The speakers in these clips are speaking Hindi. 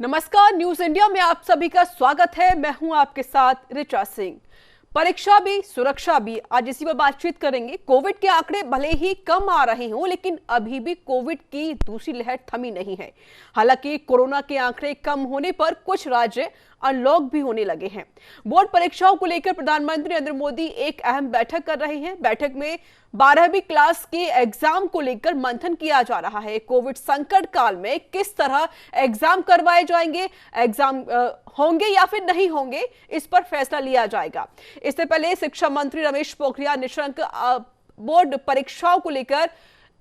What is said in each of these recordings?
नमस्कार, न्यूज इंडिया में आप सभी का स्वागत है। मैं हूं आपके साथ ऋचा सिंह। परीक्षा भी सुरक्षा भी, आज इसी पर बातचीत करेंगे। कोविड के आंकड़े भले ही कम आ रहे हों, लेकिन अभी भी कोविड की दूसरी लहर थमी नहीं है। हालांकि कोरोना के आंकड़े कम होने पर कुछ राज्य अनलॉक भी होने लगे हैं। बोर्ड परीक्षाओं को लेकर प्रधानमंत्री नरेंद्र मोदी एक अहम बैठक कर रहे हैं। बैठक में 12वीं क्लास के एग्जाम को लेकर मंथन किया जा रहा है। कोविड संकट काल में किस तरह एग्जाम करवाए जाएंगे, एग्जाम होंगे या फिर नहीं होंगे, इस पर फैसला लिया जाएगा। इससे पहले शिक्षा मंत्री रमेश पोखरियाल निशंक बोर्ड परीक्षाओं को लेकर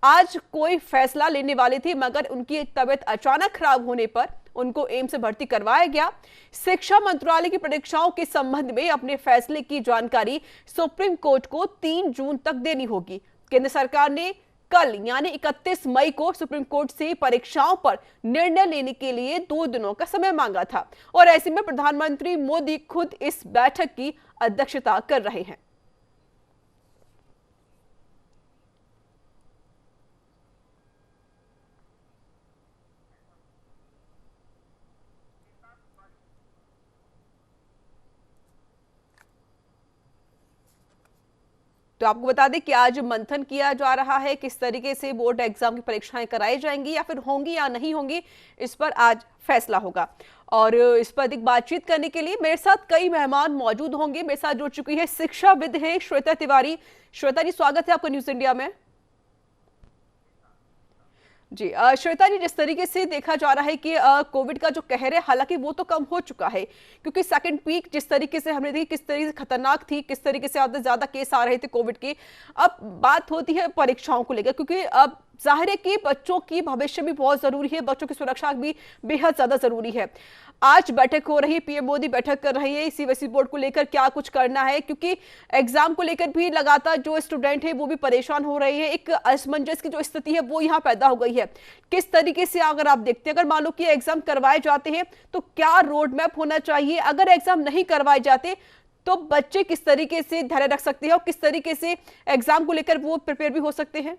आज कोई फैसला लेने वाले थे, मगर उनकी तबीयत अचानक खराब होने पर उनको एम्स से भर्ती करवाया गया। शिक्षा मंत्रालय की परीक्षाओं के संबंध में अपने फैसले की जानकारी सुप्रीम कोर्ट को 3 जून तक देनी होगी। केंद्र सरकार ने कल यानी 31 मई को सुप्रीम कोर्ट से परीक्षाओं पर निर्णय लेने के लिए 2 दिनों का समय मांगा था, और ऐसे में प्रधानमंत्री मोदी खुद इस बैठक की अध्यक्षता कर रहे हैं। तो आपको बता दें कि आज मंथन किया जा रहा है किस तरीके से बोर्ड एग्जाम की परीक्षाएं कराई जाएंगी या फिर होंगी या नहीं होंगी, इस पर आज फैसला होगा। और इस पर अधिक बातचीत करने के लिए मेरे साथ कई मेहमान मौजूद होंगे। मेरे साथ जुड़ चुकी है शिक्षाविद है श्वेता तिवारी। श्वेता जी, स्वागत है आपका न्यूज इंडिया में। जी श्वेता जी, जिस तरीके से देखा जा रहा है कि कोविड का जो कहर है, हालांकि वो तो कम हो चुका है, क्योंकि सेकंड पीक जिस तरीके से हमने देखी किस तरीके से खतरनाक थी, किस तरीके से ज्यादा केस आ रहे थे कोविड के। अब बात होती है परीक्षाओं को लेकर, क्योंकि अब जाहिर है कि बच्चों की भविष्य भी बहुत जरूरी है, बच्चों की सुरक्षा भी बेहद ज्यादा जरूरी है। आज बैठक हो रही है, पीएम मोदी बैठक कर रही है सीबीएसई बोर्ड को लेकर क्या कुछ करना है, क्योंकि एग्जाम को लेकर भी लगातार जो स्टूडेंट है वो भी परेशान हो रहे हैं। एक असमंजस की जो स्थिति है वो यहाँ पैदा हो गई है। किस तरीके से अगर आप देखते हैं, अगर मान लो कि एग्जाम करवाए जाते हैं तो क्या रोड मैप होना चाहिए, अगर एग्जाम नहीं करवाए जाते तो बच्चे किस तरीके से धैर्य रख सकते हैं और किस तरीके से एग्जाम को लेकर वो प्रिपेयर भी हो सकते हैं?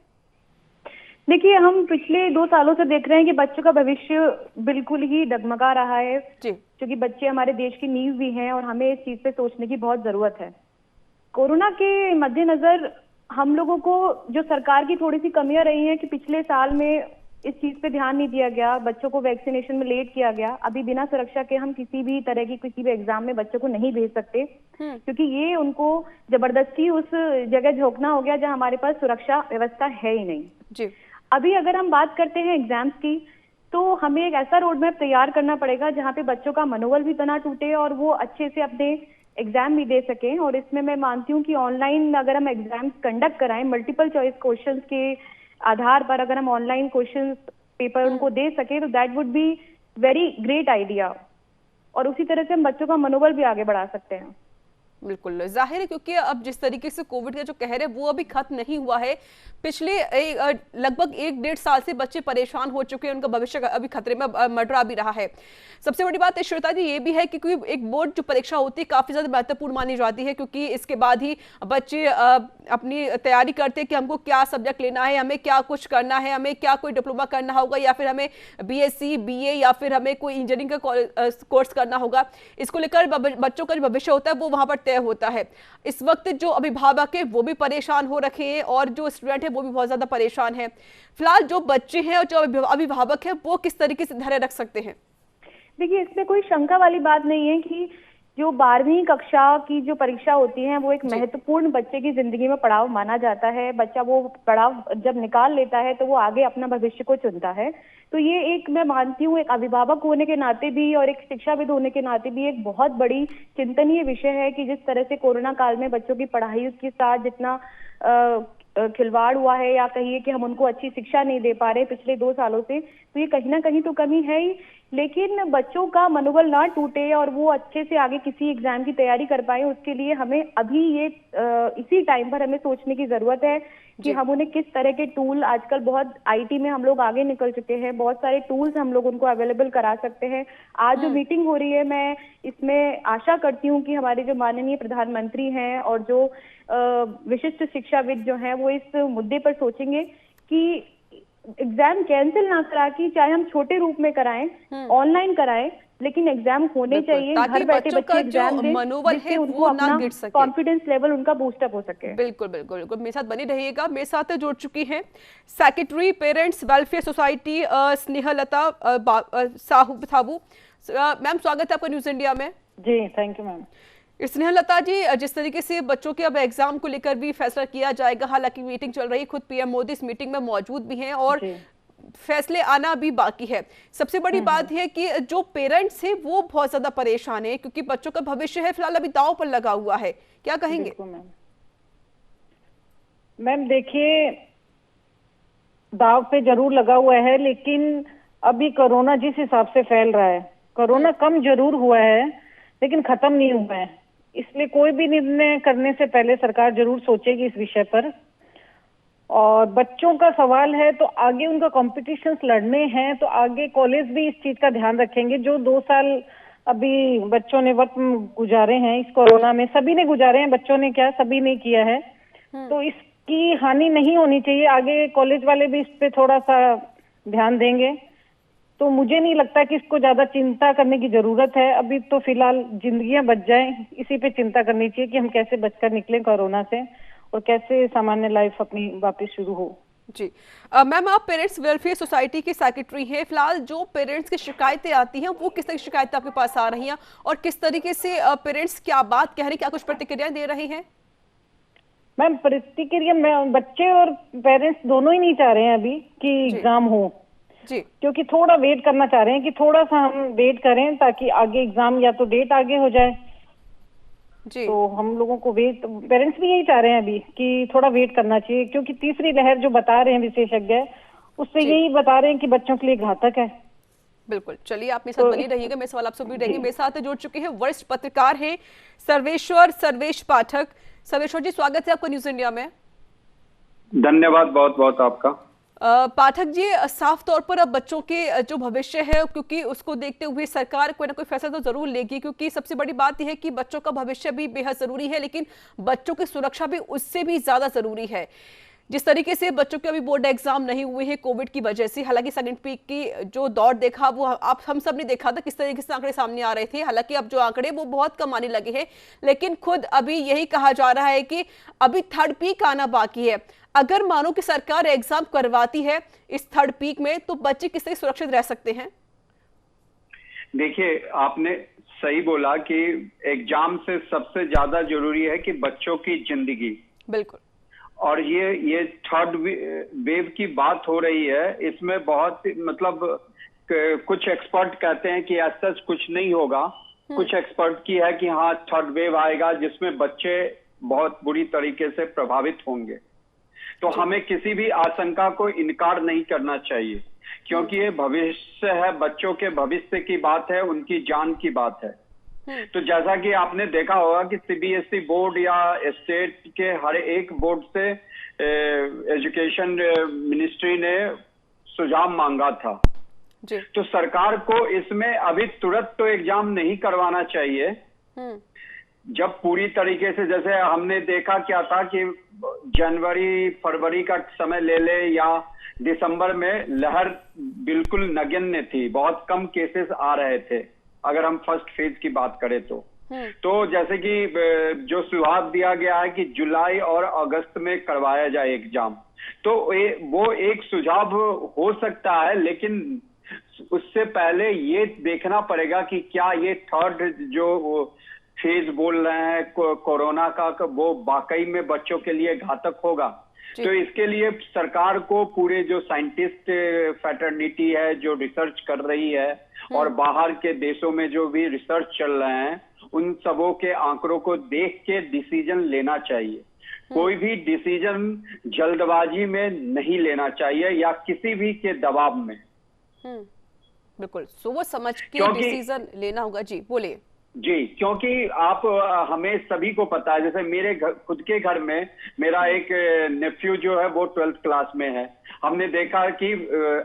देखिए, हम पिछले 2 सालों से देख रहे हैं कि बच्चों का भविष्य बिल्कुल ही डगमगा रहा है, क्योंकि बच्चे हमारे देश की नींव भी हैं और हमें इस चीज पे सोचने की बहुत जरूरत है। कोरोना के मद्देनजर हम लोगों को जो सरकार की थोड़ी सी कमियां रही हैं कि पिछले साल में इस चीज पे ध्यान नहीं दिया गया, बच्चों को वैक्सीनेशन में लेट किया गया। अभी बिना सुरक्षा के हम किसी भी तरह की किसी भी एग्जाम में बच्चों को नहीं भेज सकते, क्योंकि ये उनको जबरदस्ती उस जगह झोंकना हो गया जहां हमारे पास सुरक्षा व्यवस्था है ही नहीं जी। अभी अगर हम बात करते हैं एग्जाम्स की, तो हमें एक ऐसा रोड मैप तैयार करना पड़ेगा जहां पे बच्चों का मनोबल भी तना टूटे और वो अच्छे से अपने एग्जाम भी दे सकें। और इसमें मैं मानती हूँ कि ऑनलाइन अगर हम एग्जाम्स कंडक्ट कराएं, मल्टीपल चॉइस क्वेश्चंस के आधार पर अगर हम ऑनलाइन क्वेश्चन पेपर उनको दे सके तो that would be very great idea, और उसी तरह से हम बच्चों का मनोबल भी आगे बढ़ा सकते हैं। बिल्कुल जाहिर है, क्योंकि अब जिस तरीके से कोविड का जो कहर है वो अभी खत्म नहीं हुआ है। पिछले लगभग 1-1.5 साल से बच्चे परेशान हो चुके हैं, उनका भविष्य अभी खतरे में मंडरा भी रहा है। सबसे बड़ी बात श्वेता जी ये भी है कि कोई एक बोर्ड जो परीक्षा होती है काफी ज्यादा महत्वपूर्ण मानी जाती है, क्योंकि इसके बाद ही बच्चे अपनी तैयारी करते हैं कि हमको क्या सब्जेक्ट लेना है, हमें क्या कुछ करना है, हमें क्या कोई डिप्लोमा करना होगा या फिर हमें बीएससी बीए या फिर हमें कोई इंजीनियरिंग का कोर्स करना होगा। इसको लेकर बच्चों का जो भविष्य होता है वो वहां पर तय होता है। इस वक्त जो अभिभावक है वो भी परेशान हो रखे हैं और जो स्टूडेंट है वो भी बहुत ज्यादा परेशान है। फिलहाल जो बच्चे हैं और जो अभिभावक है वो किस तरीके से धैर्य रख सकते हैं? देखिए, इसमें कोई शंका वाली बात नहीं है कि जो 12वीं कक्षा की जो परीक्षा होती है वो एक महत्वपूर्ण बच्चे की जिंदगी में पड़ाव माना जाता है। बच्चा वो पड़ाव जब निकाल लेता है तो वो आगे अपना भविष्य को चुनता है। तो ये एक, मैं मानती हूँ, एक अभिभावक होने के नाते भी और एक शिक्षाविद होने के नाते भी एक बहुत बड़ी चिंतनीय विषय है कि जिस तरह से कोरोना काल में बच्चों की पढ़ाई के साथ जितना खिलवाड़ हुआ है, या कहिए कि हम उनको अच्छी शिक्षा नहीं दे पा रहे पिछले 2 सालों से, तो ये कहीं ना कहीं तो कमी है ही। लेकिन बच्चों का मनोबल ना टूटे और वो अच्छे से आगे किसी एग्जाम की तैयारी कर पाए, उसके लिए हमें अभी ये इसी टाइम पर हमें सोचने की जरूरत है कि हम उन्हें किस तरह के टूल, आजकल बहुत आईटी में हम लोग आगे निकल चुके हैं, बहुत सारे टूल्स हम लोग उनको अवेलेबल करा सकते हैं। आज जो मीटिंग हो रही है, मैं इसमें आशा करती हूँ कि हमारे जो माननीय प्रधानमंत्री हैं और जो विशिष्ट शिक्षाविद जो हैं वो इस मुद्दे पर सोचेंगे कि एग्जाम कैंसिल ना करा के, चाहे हम छोटे रूप में कराएं, ऑनलाइन कराएं, लेकिन एग्जाम होने चाहिए, घर बैठे बच्चे एग्जाम दें, मनोबल है वो ना गिर सके, कॉन्फिडेंस लेवल उनका बूस्टअप हो सके। बिल्कुल बिल्कुल बिल्कुल, मेरे साथ बनी रहिएगा। मेरे साथ जुड़ चुकी हैं secretary parents welfare society Snehlata Sabu. Ma'am स्वागत है आपका न्यूज इंडिया में। जी thank you ma'am. Snehlata ji, जिस तरीके से बच्चों के अब एग्जाम को लेकर भी फैसला किया जाएगा, हालांकि मीटिंग चल रही, खुद पीएम मोदी इस मीटिंग में मौजूद भी हैं और फैसले आना भी बाकी है। सबसे बड़ी बात है कि जो पेरेंट्स हैं वो बहुत ज्यादा परेशान है, क्योंकि बच्चों का भविष्य है फिलहाल अभी दांव पर लगा हुआ है। क्या कहेंगे? मैम देखिए, दांव पे जरूर लगा हुआ है, लेकिन अभी कोरोना जिस हिसाब से फैल रहा है, कोरोना कम जरूर हुआ है लेकिन खत्म नहीं हुआ है, इसलिए कोई भी निर्णय करने से पहले सरकार जरूर सोचेगी इस विषय पर। और बच्चों का सवाल है तो आगे उनका कॉम्पिटिशन्स लड़ने हैं, तो आगे कॉलेज भी इस चीज का ध्यान रखेंगे। जो 2 साल अभी बच्चों ने वक्त गुजारे हैं इस कोरोना में, सभी ने गुजारे हैं, बच्चों ने क्या, सभी ने किया है, तो इसकी हानि नहीं होनी चाहिए। आगे कॉलेज वाले भी इस पे थोड़ा सा ध्यान देंगे, तो मुझे नहीं लगता कि इसको ज्यादा चिंता करने की जरूरत है। अभी तो फिलहाल जिंदगियां बच जाएं, इसी पे चिंता करनी चाहिए कि हम कैसे बचकर निकलें कोरोना से और कैसे सामान्य लाइफ अपनी वापस शुरू हो। जी मैम, आप पेरेंट्स वेलफेयर सोसाइटी की सेक्रेटरी हैं। फिलहाल जो पेरेंट्स की शिकायतें आती हैं वो किस तरह की शिकायतें आपके पास आ रही हैं और किस तरीके से पेरेंट्स क्या बात कह रहे हैं, क्या कुछ प्रतिक्रियाएं दे रहे हैं? मैम प्रतिक्रिया, बच्चे और पेरेंट्स दोनों ही नहीं चाह रहे हैं अभी कि एग्जाम हो जी, क्योंकि थोड़ा वेट करना चाह रहे हैं कि थोड़ा सा हम वेट करें ताकि आगे एग्जाम या तो डेट आगे हो जाए जी। तो हम लोगों को वेट, पेरेंट्स भी यही चाह रहे हैं अभी कि थोड़ा वेट करना चाहिए, क्योंकि तीसरी लहर जो बता रहे हैं विशेषज्ञ उससे यही बता रहे हैं कि बच्चों के लिए घातक है। बिल्कुल, चलिए आप मेरे साथ बनी रहिएगा, मेरे सवाल आपसे भी रहेंगे। मेरे साथ जुड़ चुके हैं वरिष्ठ पत्रकार हैं सर्वेश पाठक। सर्वेश्वर जी, स्वागत है आपको न्यूज इंडिया में। धन्यवाद बहुत बहुत आपका। पाठक जी, साफ तौर पर अब बच्चों के जो भविष्य है, क्योंकि उसको देखते हुए सरकार कोई ना कोई फैसला तो जरूर लेगी, क्योंकि सबसे बड़ी बात यह है कि बच्चों का भविष्य भी बेहद जरूरी है, लेकिन बच्चों की सुरक्षा भी उससे भी ज्यादा जरूरी है। जिस तरीके से बच्चों के अभी बोर्ड एग्जाम नहीं हुए हैं कोविड की वजह से, हालांकि सेकंड पीक की जो दौर देखा वो हम सब ने देखा था किस तरीके से आंकड़े सामने आ रहे थे। हालांकि अब जो आंकड़े वो बहुत कम आने लगे हैं, लेकिन खुद अभी यही कहा जा रहा है कि अभी थर्ड पीक आना बाकी है। अगर मानो कि सरकार एग्जाम करवाती है इस थर्ड पीक में, तो बच्चे किस तरह सुरक्षित रह सकते हैं? देखिए, आपने सही बोला कि एग्जाम से सबसे ज्यादा जरूरी है कि बच्चों की जिंदगी। बिल्कुल। और ये थर्ड वेव की बात हो रही है, इसमें बहुत मतलब कुछ एक्सपर्ट कहते हैं कि ऐसा कुछ नहीं होगा, कुछ एक्सपर्ट की है कि हाँ थर्ड वेव आएगा जिसमें बच्चे बहुत बुरी तरीके से प्रभावित होंगे। तो हमें किसी भी आशंका को इनकार नहीं करना चाहिए, क्योंकि ये भविष्य है, बच्चों के भविष्य की बात है, उनकी जान की बात है। तो जैसा कि आपने देखा होगा कि सीबीएसई बोर्ड या स्टेट के हर एक बोर्ड से एजुकेशन मिनिस्ट्री ने सुझाव मांगा था जी। तो सरकार को इसमें अभी तुरंत तो एग्जाम नहीं करवाना चाहिए, जब पूरी तरीके से, जैसे हमने देखा क्या था कि जनवरी फरवरी का समय ले ले या दिसंबर में लहर बिल्कुल नगण्य थी, बहुत कम केसेस आ रहे थे अगर हम फर्स्ट फेज की बात करें तो जैसे कि जो सुझाव दिया गया है कि जुलाई और अगस्त में करवाया जाए एग्जाम, तो वो एक सुझाव हो सकता है, लेकिन उससे पहले ये देखना पड़ेगा कि क्या ये थर्ड जो फेज बोल रहे हैं कोरोना का, वो वाकई में बच्चों के लिए घातक होगा। तो इसके लिए सरकार को पूरे जो साइंटिस्ट फैटर्निटी है जो रिसर्च कर रही है और बाहर के देशों में जो भी रिसर्च चल रहे हैं, उन सबों के आंकड़ों को देख के डिसीजन लेना चाहिए। कोई भी डिसीजन जल्दबाजी में नहीं लेना चाहिए या किसी भी के दबाव में। बिल्कुल, सोच समझ के डिसीजन लेना होगा। जी बोलिए। जी, क्योंकि आप हमें सभी को पता है, जैसे मेरे खुद के घर में मेरा एक नेफ्यू जो है वो 12th क्लास में है, हमने देखा कि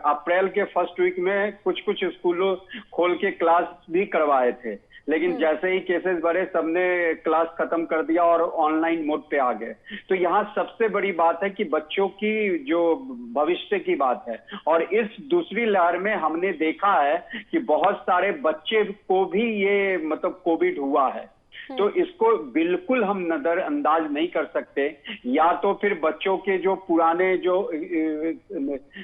अप्रैल के फर्स्ट वीक में कुछ कुछ स्कूलों खोल के क्लास भी करवाए थे, लेकिन जैसे ही केसेस बढ़े सबने क्लास खत्म कर दिया और ऑनलाइन मोड पे आ गए। तो यहाँ सबसे बड़ी बात है कि बच्चों की जो भविष्य की बात है, और इस दूसरी लहर में हमने देखा है कि बहुत सारे बच्चे को भी ये मतलब कोविड हुआ है। तो इसको बिल्कुल हम नजरअंदाज नहीं कर सकते। या तो फिर बच्चों के जो पुराने जो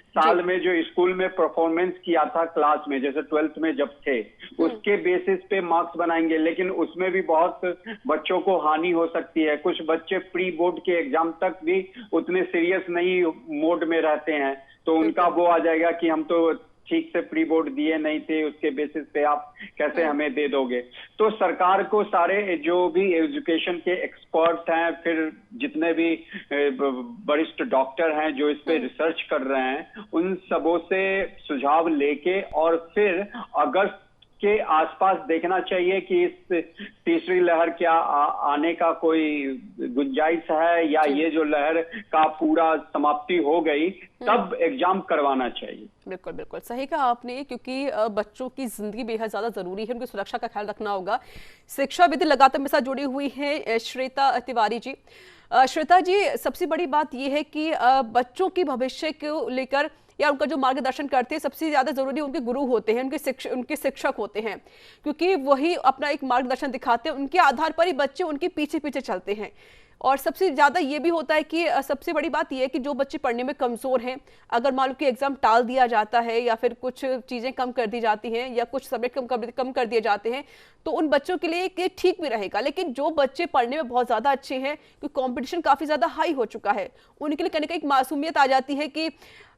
साल में जो स्कूल में परफॉर्मेंस किया था क्लास में, जैसे 12th में जब थे, उसके बेसिस पे मार्क्स बनाएंगे, लेकिन उसमें भी बहुत बच्चों को हानि हो सकती है। कुछ बच्चे प्री बोर्ड के एग्जाम तक भी उतने सीरियस नहीं मोड में रहते हैं, तो उनका वो आ जाएगा कि हम तो ठीक से प्री बोर्ड दिए नहीं थे, उसके बेसिस पे आप कैसे हमें दे दोगे। तो सरकार को सारे जो भी एजुकेशन के एक्सपर्ट हैं, फिर जितने भी वरिष्ठ डॉक्टर हैं जो इस पे रिसर्च कर रहे हैं, उन सबों से सुझाव लेके और फिर अगस्त के आसपास देखना चाहिए कि इस तीसरी लहर क्या आने का कोई गुंजाइश है, या ये जो लहर का पूरा समाप्ति हो गई तब एग्जाम करवाना चाहिए। बिल्कुल बिल्कुल सही कहा आपने, क्योंकि बच्चों की जिंदगी बेहद ज्यादा जरूरी है, उनकी सुरक्षा का ख्याल रखना होगा। शिक्षा विद लगातार मेरे साथ जुड़ी हुई है श्वेता तिवारी जी। श्वेता जी, सबसे बड़ी बात यह है कि बच्चों की भविष्य को लेकर या उनका जो मार्गदर्शन करते हैं, सबसे ज्यादा जरूरी उनके गुरु होते हैं, उनके शिक्षक होते हैं, क्योंकि वही अपना एक मार्गदर्शन दिखाते हैं। उनके आधार पर ही बच्चे उनके पीछे पीछे चलते हैं। और सबसे ज्यादा ये भी होता है कि सबसे बड़ी बात यह है कि जो बच्चे पढ़ने में कमजोर हैं, अगर मान लो कि एग्जाम टाल दिया जाता है या फिर कुछ चीजें कम कर दी जाती हैं या कुछ सब्जेक्ट कम कर दिए जाते हैं, तो उन बच्चों के लिए ये ठीक भी रहेगा। लेकिन जो बच्चे पढ़ने में बहुत ज्यादा अच्छे हैं, क्योंकि कॉम्पिटिशन काफी ज्यादा हाई हो चुका है, उनके लिए कहीं ना कहीं एक मासूमियत आ जाती है कि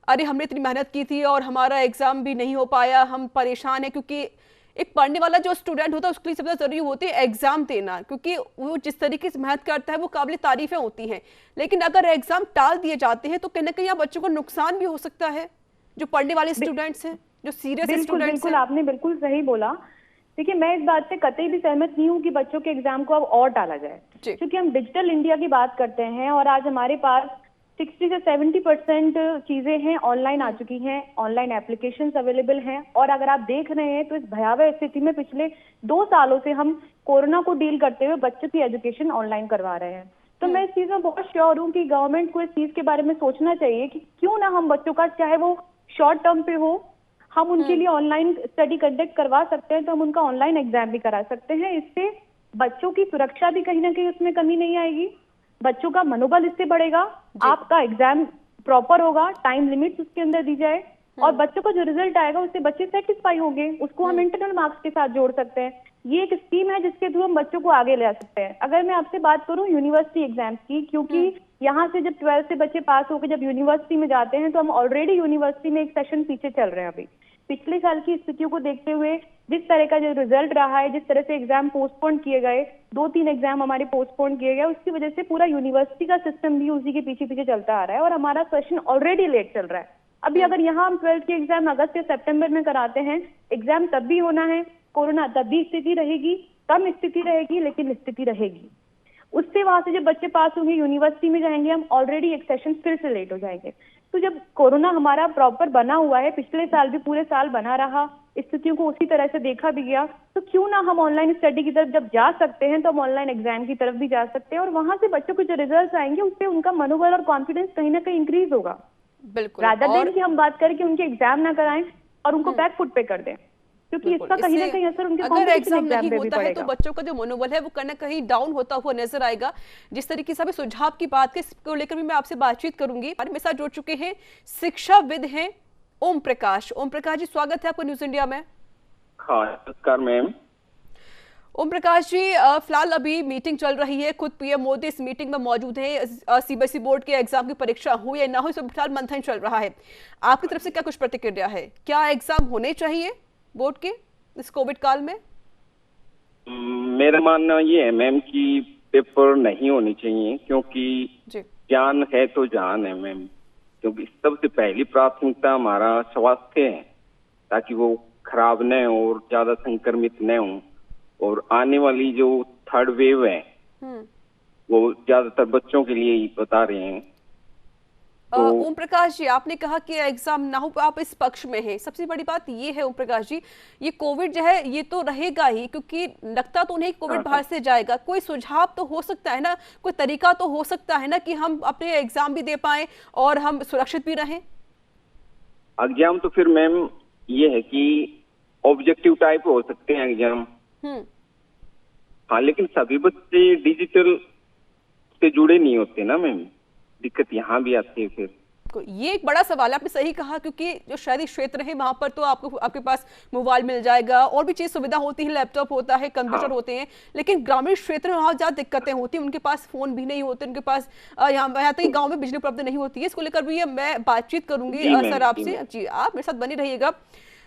अरे हमने इतनी मेहनत की थी और हमारा एग्जाम भी नहीं हो पाया, हम परेशान हैं। क्योंकि एक पढ़ने वाला जो स्टूडेंट होता है उसके लिए सबसे जरूरी होती है एग्जाम देना, क्योंकि वो जिस तरीके से मेहनत करता है वो काबिल तारीफें होती हैं। लेकिन अगर एग्जाम टाल दिए जाते हैं तो कहीं ना कहीं यहाँ बच्चों को नुकसान भी हो सकता है, जो पढ़ने वाले स्टूडेंट्स हैं, जो सीरियस स्टूडेंट्स हैं। आपने बिल्कुल सही बोला। देखिए, मैं इस बात से कतई भी सहमत नहीं हूँ कि बच्चों के एग्जाम को अब और टाला जाए, क्योंकि हम डिजिटल इंडिया की बात करते हैं और आज हमारे पास 60 से 70% चीजें हैं ऑनलाइन आ चुकी हैं, ऑनलाइन एप्लीकेशंस अवेलेबल हैं। और अगर आप देख रहे हैं तो इस भयावह स्थिति में पिछले 2 सालों से हम कोरोना को डील करते हुए बच्चों की एजुकेशन ऑनलाइन करवा रहे हैं। तो मैं इस चीज में बहुत श्योर हूँ कि गवर्नमेंट को इस चीज के बारे में सोचना चाहिए कि क्यों ना हम बच्चों का, चाहे वो शॉर्ट टर्म पे हो, हम उनके लिए ऑनलाइन स्टडी कंडक्ट करवा सकते हैं, तो हम उनका ऑनलाइन एग्जाम भी करा सकते हैं। इससे बच्चों की सुरक्षा भी कहीं ना कहीं उसमें कमी नहीं आएगी, बच्चों का मनोबल इससे बढ़ेगा, आपका एग्जाम प्रॉपर होगा, टाइम लिमिट्स उसके अंदर दी जाए और बच्चों का जो रिजल्ट आएगा उससे बच्चे सेटिस्फाई होंगे, उसको हम इंटरनल मार्क्स के साथ जोड़ सकते हैं। ये एक स्कीम है जिसके थ्रू हम बच्चों को आगे ले आ सकते हैं। अगर मैं आपसे बात करूं यूनिवर्सिटी एग्जाम्स की, क्योंकि यहाँ से जब 12th से बच्चे पास होकर जब यूनिवर्सिटी में जाते हैं तो हम ऑलरेडी यूनिवर्सिटी में एक सेशन पीछे चल रहे हैं। अभी पिछले साल की स्थितियों को देखते हुए जिस तरह का जो रिजल्ट रहा है, जिस तरह से एग्जाम पोस्टपोन किए गए, 2-3 एग्जाम हमारे पोस्टपोन किए गए, उसकी वजह से पूरा यूनिवर्सिटी का सिस्टम भी उसी के पीछे पीछे चलता आ रहा है और हमारा सेशन ऑलरेडी लेट चल रहा है। अभी अगर यहाँ हम 12th के एग्जाम अगस्त या सितंबर में कराते हैं, एग्जाम तब भी होना है, कोरोना तब भी स्थिति रहेगी, कम स्थिति रहेगी लेकिन स्थिति रहेगी। उससे वहां से जब बच्चे पास होंगे, यूनिवर्सिटी में जाएंगे, हम ऑलरेडी एक सेशन फिर से लेट हो जाएंगे। तो जब कोरोना हमारा प्रॉपर बना हुआ है, पिछले साल भी पूरे साल बना रहा, स्थितियों को उसी तरह से देखा भी गया, तो क्यों ना हम ऑनलाइन स्टडी की तरफ जब जा सकते हैं तो हम ऑनलाइन एग्जाम की तरफ भी जा सकते हैं और वहां से बच्चों के जो रिजल्ट आएंगे उससे उनका मनोबल और कॉन्फिडेंस कहीं ना कहीं इंक्रीज होगा। बिल्कुल, रादर देन कि हम बात करें कि उनके एग्जाम ना कराएं और उनको बैक फुट पे कर दें, क्योंकि इसका कहीं ना कहीं असर उनके अगर एग्जाम नहीं होता है तो बच्चों का जो मनोबल है वो कहीं ना कहीं डाउन होता हुआ नजर आएगा। जिस तरीके से सुझाव की बात है इसको लेकर भी मैं आपसे बातचीत करूंगी। मेरे साथ जुड़ चुके हैं शिक्षाविद हैं ओम प्रकाश। ओम प्रकाश जी, स्वागत है आपको न्यूज इंडिया में। हाँ, नमस्कार मैम। ओम प्रकाश जी, फिलहाल अभी मीटिंग चल रही है, खुद पीएम मोदी इस मीटिंग में मौजूद है। सीबीएसई बोर्ड के एग्जाम की परीक्षा हो या ना हो, इस फिलहाल मंथन चल रहा है। आपकी तरफ से क्या कुछ प्रतिक्रिया है? क्या एग्जाम होने चाहिए बोर्ड के इस कोविड काल में? मेरा मानना ये है मैम कि पेपर नहीं होने चाहिए, क्योंकि जान है तो जान है मैम। क्योंकि सबसे पहली प्राथमिकता हमारा स्वास्थ्य है, ताकि वो खराब न हो और ज्यादा संक्रमित न हो। और आने वाली जो 3rd वेव है वो ज्यादातर बच्चों के लिए ही बता रहे हैं। ओम प्रकाश जी, आपने कहा कि एग्जाम ना हो, आप इस पक्ष में हैं। सबसे बड़ी बात ये है ओम प्रकाश जी, ये कोविड जो है ये तो रहेगा ही, क्योंकि लगता तो नहीं कोविड बाहर से जाएगा। कोई सुझाव तो हो सकता है ना, कोई तरीका तो हो सकता है ना कि हम अपने एग्जाम भी दे पाए और हम सुरक्षित भी रहें। एग्जाम तो फिर मैम ये है कि ऑब्जेक्टिव टाइप हो सकते हैं एग्जाम। हाँ, लेकिन सभी बच्चे डिजिटल से जुड़े नहीं होते ना मैम, दिक्कत यहाँ भी आती है। फिर ये एक बड़ा सवाल है, आपने सही कहा, क्योंकि जो शहरी क्षेत्र है वहां पर तो आपके पास मोबाइल मिल जाएगा और भी चीज सुविधा होती है, लैपटॉप होता है, कंप्यूटर होते हैं, लेकिन ग्रामीण क्षेत्र में वहां ज्यादा दिक्कतें होती हैं। उनके पास फोन भी नहीं होते, उनके पास यहाँ तक कि गाँव में बिजली उपलब्ध नहीं होती है। इसको लेकर भी मैं बातचीत करूंगी सर आपसे। जी, आप मेरे साथ बने रहिएगा।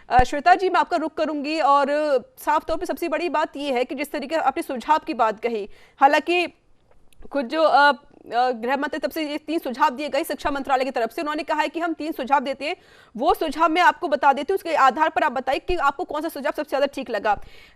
श्वेता जी, मैं आपका रुख करूंगी। और साफ तौर पे सबसे बड़ी बात यह है कि जिस तरीके आपने सुझाव की बात कही, हालांकि कुछ जो गृह मंत्री तब से ये 3 सुझाव दिए गए शिक्षा मंत्रालय की तरफ से, उन्होंने कहा है कि हम 3 सुझाव देते हैं। वो सुझाव मैं आपको बता देती हूँ, उसके आधार पर आप बताइए कि आपको कौन सा सुझाव सबसे ज्यादा ठीक लगा।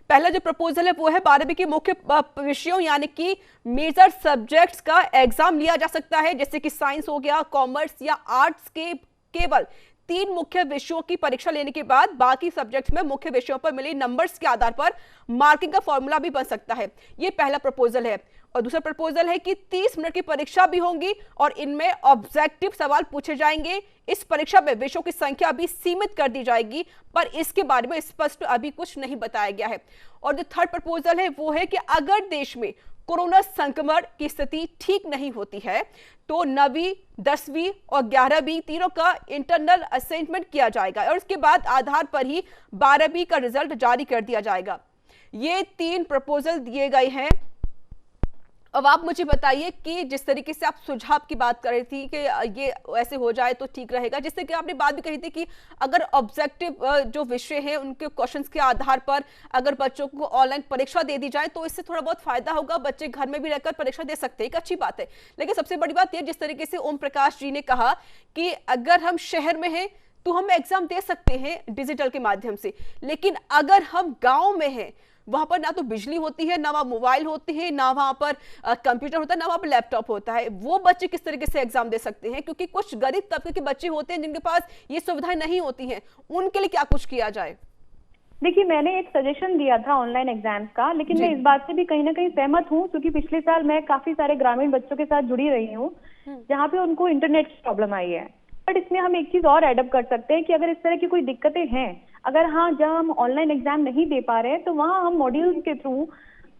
पहला जो प्रपोजल है वो है 12वीं के मुख्य विषयों यानी कि मेजर सब्जेक्ट्स का एग्जाम लिया जा सकता है, जैसे कि साइंस हो गया, कॉमर्स या आर्ट्स के केवल 3 मुख्य विषयों की परीक्षा लेने के बाद बाकी सब्जेक्ट्स में मुख्य विषयों पर मिले नंबर्स के आधार पर मार्किंग का फॉर्मूला भी बन सकता है। ये पहला प्रपोजल है। और दूसरा प्रपोजल है कि 30 मिनट की परीक्षा भी होंगी और इनमें ऑब्जेक्टिव सवाल पूछे जाएंगे। इस परीक्षा में विषयों की संख्या भी सीमित कर दी जाएगी, पर इसके बारे में स्पष्ट अभी कुछ नहीं बताया गया है। और जो थर्ड प्रपोजल है वो है कि अगर देश में कोरोना संक्रमण की स्थिति ठीक नहीं होती है तो 9वीं, 10वीं और 11वीं तीनों का इंटरनल असेसमेंट किया जाएगा और इसके बाद आधार पर ही 12वीं का रिजल्ट जारी कर दिया जाएगा। ये 3 प्रपोजल दिए गए हैं। अब आप मुझे बताइए कि जिस तरीके से आप सुझाव की बात कर रही थी कि ये ऐसे हो जाए तो ठीक रहेगा, जिससे कि आपने बात भी कही थी कि अगर ऑब्जेक्टिव जो विषय है उनके क्वेश्चंस के आधार पर अगर बच्चों को ऑनलाइन परीक्षा दे दी जाए तो इससे थोड़ा बहुत फायदा होगा, बच्चे घर में भी रहकर परीक्षा दे सकते हैं, एक अच्छी बात है। लेकिन सबसे बड़ी बात यह, जिस तरीके से ओम प्रकाश जी ने कहा कि अगर हम शहर में हैं तो हम एग्जाम दे सकते हैं डिजिटल के माध्यम से, लेकिन अगर हम गाँव में हैं, वहां पर ना तो बिजली होती है, ना वहां मोबाइल होते हैं, ना वहां पर कंप्यूटर होता है, ना वहां पर लैपटॉप होता है, वो बच्चे किस तरीके से एग्जाम दे सकते हैं? क्योंकि कुछ गरीब तबके के बच्चे होते हैं जिनके पास ये सुविधाएं नहीं होती हैं, उनके लिए क्या कुछ किया जाए? देखिए, मैंने एक सजेशन दिया था ऑनलाइन एग्जाम्स का, लेकिन मैं इस बात से भी कहीं ना कहीं सहमत हूँ, क्योंकि पिछले साल मैं काफी सारे ग्रामीण बच्चों के साथ जुड़ी रही हूँ जहाँ पे उनको इंटरनेट की प्रॉब्लम आई है। बट इसमें हम एक चीज और एडअप कर सकते हैं कि अगर इस तरह की कोई दिक्कतें हैं, अगर जहाँ हम ऑनलाइन एग्जाम नहीं दे पा रहे हैं, तो वहाँ हम मॉड्यूल्स के थ्रू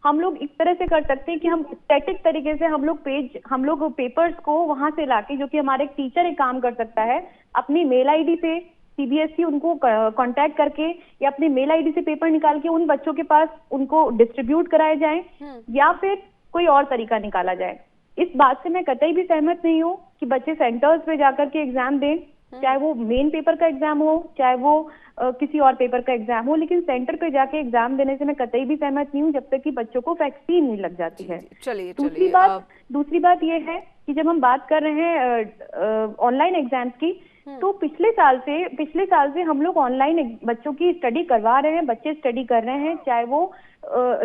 हम लोग इस तरह से कर सकते हैं कि हम स्टैटिक तरीके से हम लोग पेपर्स को वहां से लाके, जो कि हमारे एक टीचर एक काम कर सकता है, अपनी मेल आईडी पे सीबीएसई उनको कांटेक्ट करके या अपनी मेल आईडी से पेपर निकाल के उन बच्चों के पास उनको डिस्ट्रीब्यूट कराए जाए, या फिर कोई और तरीका निकाला जाए। इस बात से मैं कतई भी सहमत नहीं हूँ कि बच्चे सेंटर्स पे जाकर के एग्जाम दें, चाहे वो मेन पेपर का एग्जाम हो, चाहे वो किसी और पेपर का एग्जाम हो, लेकिन सेंटर पे जाके एग्जाम देने से मैं कतई भी सहमत नहीं हूँ जब तक कि बच्चों को वैक्सीन नहीं लग जाती है। दूसरी बात ये है कि जब हम बात कर रहे हैं ऑनलाइन एग्जाम्स की, तो पिछले साल से हम लोग ऑनलाइन बच्चों की स्टडी करवा रहे हैं, बच्चे स्टडी कर रहे हैं, चाहे वो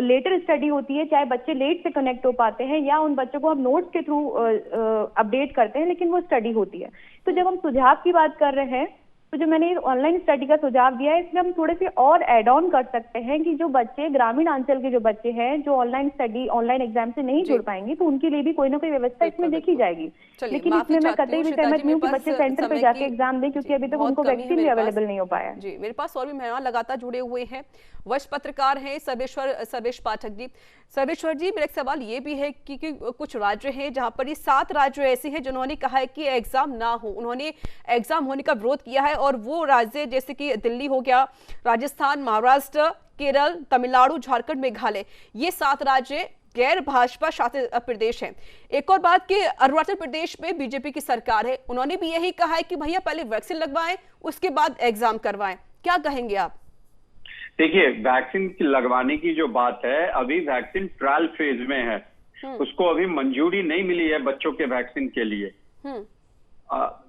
लेटर स्टडी होती है, चाहे बच्चे लेट से कनेक्ट हो पाते हैं, या उन बच्चों को हम नोट्स के थ्रू अपडेट करते हैं, लेकिन वो स्टडी होती है। तो जब हम सुझाव की बात कर रहे हैं, तो जो मैंने ऑनलाइन स्टडी का सुझाव दिया है, इसमें हम थोड़े से और एड ऑन कर सकते हैं कि जो बच्चे ग्रामीण अंचल के जो बच्चे हैं जो ऑनलाइन एग्जाम से नहीं जुड़ पाएंगे, तो उनके लिए भी कोई ना कोई व्यवस्था इसमें देखी जाएगी। लेकिन इसमें मैं कतई भी सहमत नहीं हूँ कि बच्चे सेंटर पे जाके एग्जाम दें, क्योंकि अभी तक उनको वैक्सीन भी अवेलेबल नहीं हो पाया। जी, मेरे पास और भी मेहमान लगातार जुड़े हुए हैं। वरिष्ठ पत्रकार हैं सर्वेश पाठक जी। सर्वेश्वर जी, मेरा एक सवाल ये भी है कि कुछ राज्य हैं जहां पर ये 7 राज्य ऐसे हैं जिन्होंने कहा है कि एग्जाम ना हो, उन्होंने एग्जाम होने का विरोध किया है, और वो राज्य जैसे कि दिल्ली हो गया, राजस्थान, महाराष्ट्र, केरल, तमिलनाडु, झारखंड, मेघालय, ये 7 राज्य गैर भाजपा शासित प्रदेश हैं। एक और बात कि अरुणाचल प्रदेश में बीजेपी की सरकार है, उन्होंने भी यही कहा है कि भैया पहले वैक्सीन लगवाएं, उसके बाद एग्जाम करवाएं। क्या कहेंगे आप? देखिए, वैक्सीन लगवाने की जो बात है, अभी वैक्सीन ट्रायल फेज में है, उसको अभी मंजूरी नहीं मिली है बच्चों के वैक्सीन के लिए।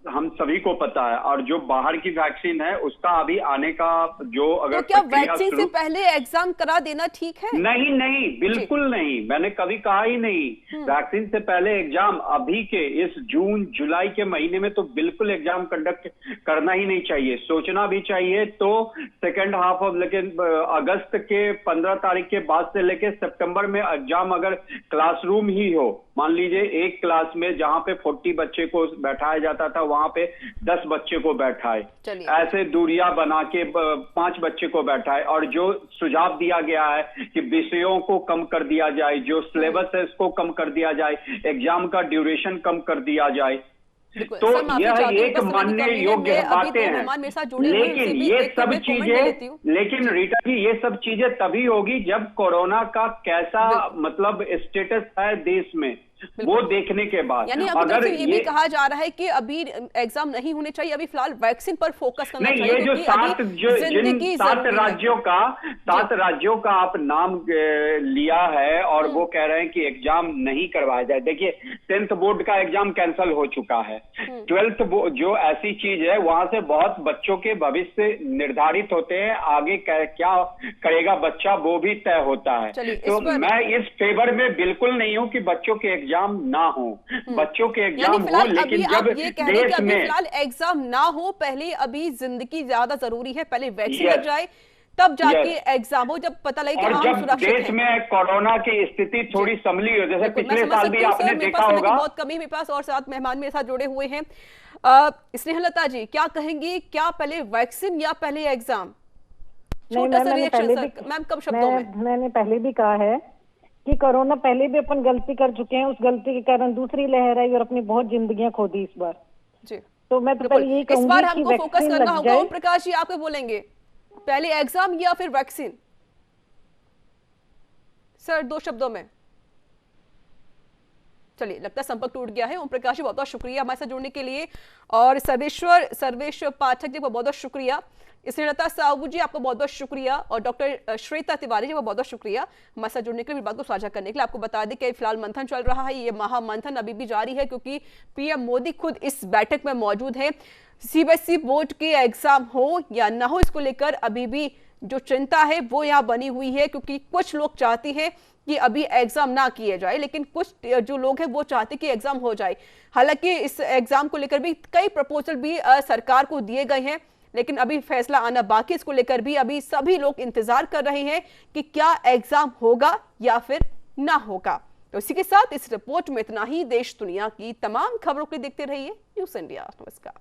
हम सभी को पता है, और जो बाहर की वैक्सीन है उसका अभी आने का जो अगर तो क्या वैक्सीन से पहले एग्जाम करा देना ठीक है? नहीं नहीं, बिल्कुल नहीं, मैंने कभी कहा ही नहीं। वैक्सीन से पहले एग्जाम अभी के इस जून जुलाई के महीने में तो बिल्कुल एग्जाम कंडक्ट करना ही नहीं चाहिए। सोचना भी चाहिए तो सेकेंड हाफ ऑफ लेकिन अगस्त के 15 तारीख के बाद से लेके सितंबर में एग्जाम अगर क्लासरूम ही हो, मान लीजिए एक क्लास में जहां पे 40 बच्चे को बैठाया जाता था वहां पे 10 बच्चे को बैठाए, ऐसे दूरियां बना के 5 बच्चे को बैठाए, और जो सुझाव दिया गया है कि विषयों को कम कर दिया जाए, जो सिलेबस है इसको कम कर दिया जाए, एग्जाम का ड्यूरेशन कम कर दिया जाए, तो यह एक मानने योग्य बातें हैं। लेकिन ये सब चीजें, लेकिन रीटा जी ये सब चीजें तभी होगी जब कोरोना का कैसा मतलब स्टेटस है देश में वो देखने के बाद। यानी अगर ये भी कहा जा रहा है कि अभी एग्जाम नहीं होने चाहिए, अभी फिलहाल वैक्सीन पर फोकस करना चाहिए। नहीं, ये जो सात राज्यों का आप नाम लिया है और वो कह रहे हैं कि एग्जाम नहीं करवाया जाए। देखिए 10th बोर्ड का एग्जाम कैंसिल हो चुका है, 12th जो ऐसी चीज है वहां से बहुत बच्चों के भविष्य निर्धारित होते हैं, आगे क्या करेगा बच्चा वो भी तय होता है। तो मैं इस फेवर में बिल्कुल नहीं हूं कि बच्चों के एग्जाम ना हो, बच्चों के एग्जाम हो, लेकिन जब देश में फिलहाल एग्जाम ना हो, पहले अभी जिंदगी ज्यादा जरूरी है, पहले वैक्सीन लग जाए तब जाके एग्जाम हो, जब पता लगे कि और जब देश में कोरोना की स्थिति थोड़ी संभली हो, जैसे पिछले साल भी आपने देखा होगा। बहुत कमी मेरे पास और साथ मेहमान मेरे साथ जुड़े हुए हैं। स्नेहलता जी क्या कहेंगी, क्या पहले वैक्सीन या पहले एग्जाम? छोटा सा रिएक्शन सर, मैम कम शब्दों में। मैंने पहले भी कहा है कि कोरोना पहले भी अपन गलती कर चुके हैं, उस गलती के कारण दूसरी लहर आई और अपनी बहुत जिंदगियां खो दी इस बार जी। तो मैं तो पहले यही कहूंगी इस बार हमको फोकस करना होगा। ओम प्रकाश जी आपको बोलेंगे पहले एग्जाम या फिर वैक्सीन? सर 2 शब्दों में। चलिए लगता है संपर्क टूट गया है। ओम प्रकाश जी बहुत बहुत शुक्रिया हमारे साथ जुड़ने के लिए, और सर्वेश्वर पाठक जी बहुत बहुत शुक्रिया, स्नेहलता साहू जी आपको बहुत बहुत शुक्रिया, और डॉक्टर श्वेता तिवारी जी को बहुत बहुत शुक्रिया हमारे साथ जुड़ने के लिए, बात को साझा करने के लिए। आपको बता दें कि फिलहाल मंथन चल रहा है, ये महामंथन अभी भी जारी है क्योंकि पीएम मोदी खुद इस बैठक में मौजूद है। सीबीएसई बोर्ड के एग्जाम हो या ना हो, इसको लेकर अभी भी जो चिंता है वो यहाँ बनी हुई है, क्योंकि कुछ लोग चाहते हैं कि अभी एग्जाम ना किए जाए, लेकिन कुछ जो लोग हैं वो चाहते कि एग्जाम हो जाए। हालांकि इस एग्जाम को लेकर भी कई प्रपोजल भी सरकार को दिए गए हैं, लेकिन अभी फैसला आना बाकी। इसको लेकर भी अभी सभी लोग इंतजार कर रहे हैं कि क्या एग्जाम होगा या फिर ना होगा। तो इसी के साथ इस रिपोर्ट में इतना ही। देश दुनिया की तमाम खबरों के लिए देखते रहिए न्यूज़ इंडिया। नमस्कार।